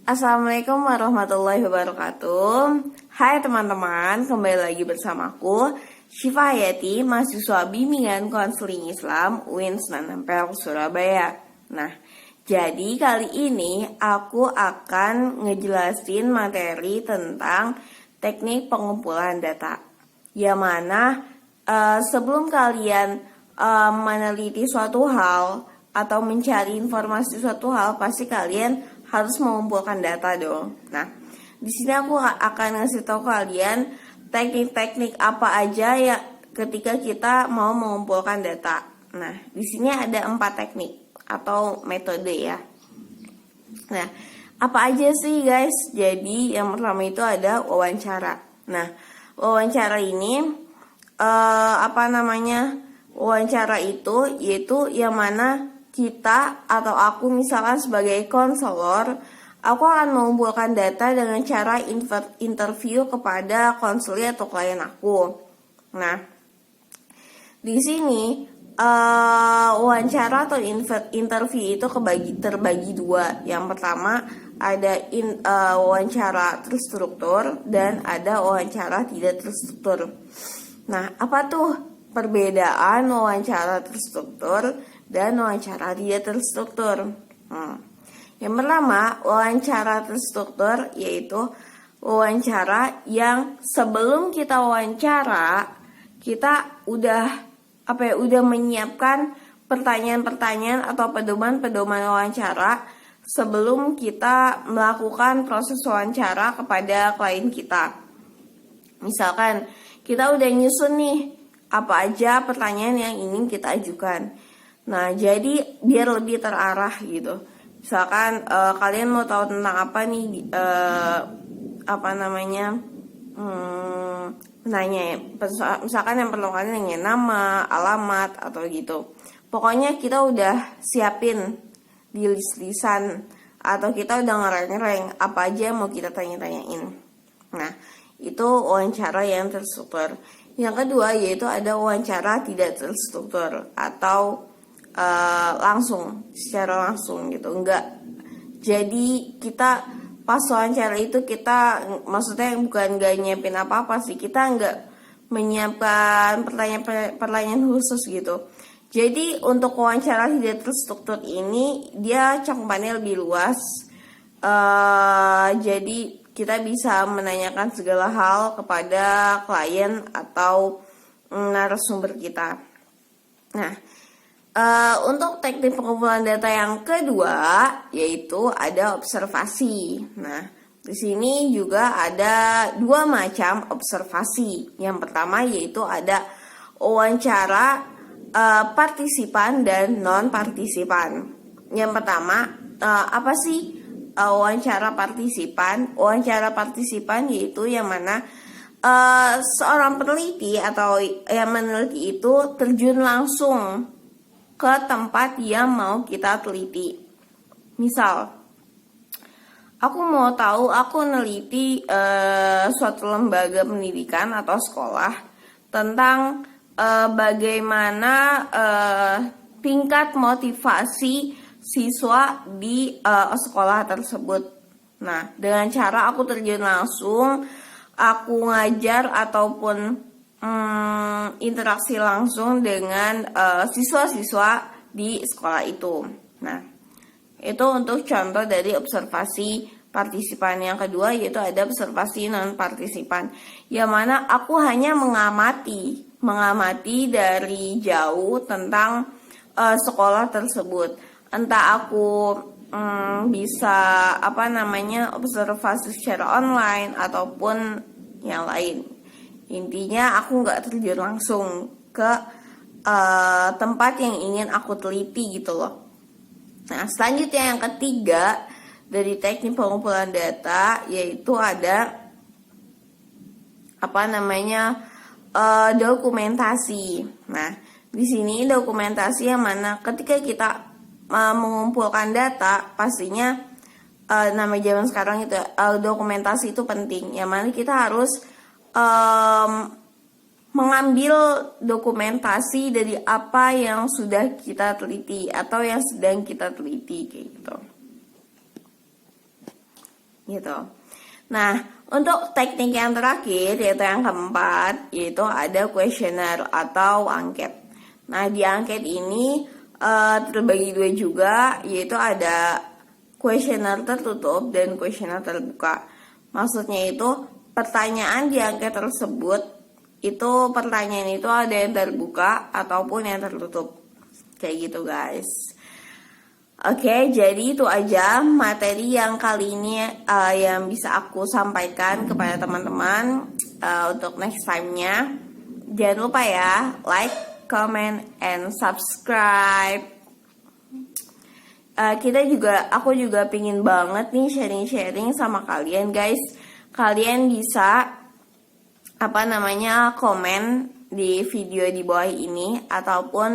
Assalamualaikum warahmatullahi wabarakatuh. Hai teman-teman, kembali lagi bersamaku Syifa Hayati, mahasiswa bimbingan konseling Islam UIN Sunan Ampel, Surabaya. Nah, jadi kali ini aku akan ngejelasin materi tentang teknik pengumpulan data. Yang mana sebelum kalian meneliti suatu hal atau mencari informasi suatu hal, pasti kalian harus mengumpulkan data dong. Nah, di sini aku akan ngasih tahu kalian teknik-teknik apa aja ya ketika kita mau mengumpulkan data. Nah, di sini ada 4 teknik atau metode ya. Nah, apa aja sih guys? Jadi yang pertama itu ada wawancara. Nah, wawancara ini wawancara itu yaitu yang mana kita atau aku misalkan sebagai konselor, aku akan mengumpulkan data dengan cara interview kepada konselor atau klien aku. Nah, di sini wawancara atau interview itu terbagi dua. Yang pertama ada wawancara terstruktur dan ada wawancara tidak terstruktur. Nah, apa tuh perbedaan wawancara terstruktur dan wawancara tidak terstruktur? Yang pertama, wawancara terstruktur yaitu wawancara yang sebelum kita wawancara kita udah menyiapkan pertanyaan-pertanyaan atau pedoman-pedoman wawancara sebelum kita melakukan proses wawancara kepada klien kita. Misalkan kita udah nyusun nih apa aja pertanyaan yang ingin kita ajukan. Nah, jadi biar lebih terarah gitu. Misalkan kalian mau tahu tentang apa nih, nanya ya. Misalkan yang perlu kalian nanya nama, alamat atau gitu. Pokoknya kita udah siapin di list-listan atau kita udah ngereng-ngereng apa aja yang mau kita tanya-tanyain. Nah, itu wawancara yang terstruktur. Yang kedua yaitu ada wawancara tidak terstruktur atau secara langsung gitu. Enggak, jadi kita pas wawancara itu kita maksudnya bukan gak nyiapin apa-apa sih, kita enggak menyiapkan pertanyaan khusus gitu. Jadi untuk wawancara tidak terstruktur ini dia cakupannya lebih luas. Jadi kita bisa menanyakan segala hal kepada klien atau narasumber kita. Nah, untuk teknik pengumpulan data yang kedua yaitu ada observasi. Nah, di sini juga ada 2 macam observasi. Yang pertama yaitu ada wawancara partisipan dan non partisipan. Yang pertama apa sih wawancara partisipan? Wawancara partisipan yaitu yang mana seorang peneliti atau yang meneliti itu terjun langsung ke tempat yang mau kita teliti. Misal, aku mau tahu, aku neliti suatu lembaga pendidikan atau sekolah tentang bagaimana tingkat motivasi siswa di sekolah tersebut. Nah, dengan cara aku terjun langsung, aku ngajar ataupun interaksi langsung dengan siswa-siswa di sekolah itu. Nah, itu untuk contoh dari observasi partisipan. Yang kedua yaitu ada observasi non partisipan, yang mana aku hanya mengamati dari jauh tentang sekolah tersebut. Entah aku bisa observasi secara online ataupun yang lain. Intinya aku nggak terjun langsung ke tempat yang ingin aku teliti gitu loh. Nah, selanjutnya yang ketiga dari teknik pengumpulan data yaitu ada dokumentasi. Nah, di sini dokumentasi yang mana ketika kita mengumpulkan data pastinya nama zaman sekarang itu dokumentasi itu penting. Yang mana kita harus mengambil dokumentasi dari apa yang sudah kita teliti atau yang sedang kita teliti kayak gitu. gitu. Nah, untuk teknik yang terakhir, yaitu yang keempat, yaitu ada kuesioner atau angket. Nah, di angket ini terbagi dua juga, yaitu ada kuesioner tertutup dan kuesioner terbuka. Maksudnya itu, pertanyaan di angket tersebut, itu pertanyaan itu ada yang terbuka ataupun yang tertutup. Kayak gitu guys. Oke, jadi itu aja materi yang kali ini yang bisa aku sampaikan kepada teman-teman untuk next time-nya. Jangan lupa ya, like, comment, and subscribe. Aku juga pingin banget nih sharing-sharing sama kalian guys. Kalian bisa komen di video di bawah ini ataupun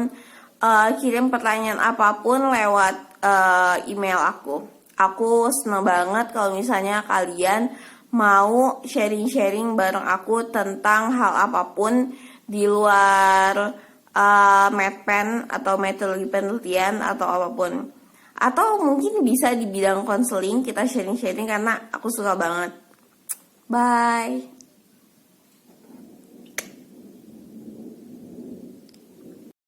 kirim pertanyaan apapun lewat email aku. Aku seneng banget kalau misalnya kalian mau sharing-sharing bareng aku tentang hal apapun di luar medpen atau metodologi penelitian atau apapun. Atau mungkin bisa di bidang konseling kita sharing-sharing karena aku suka banget. Bye.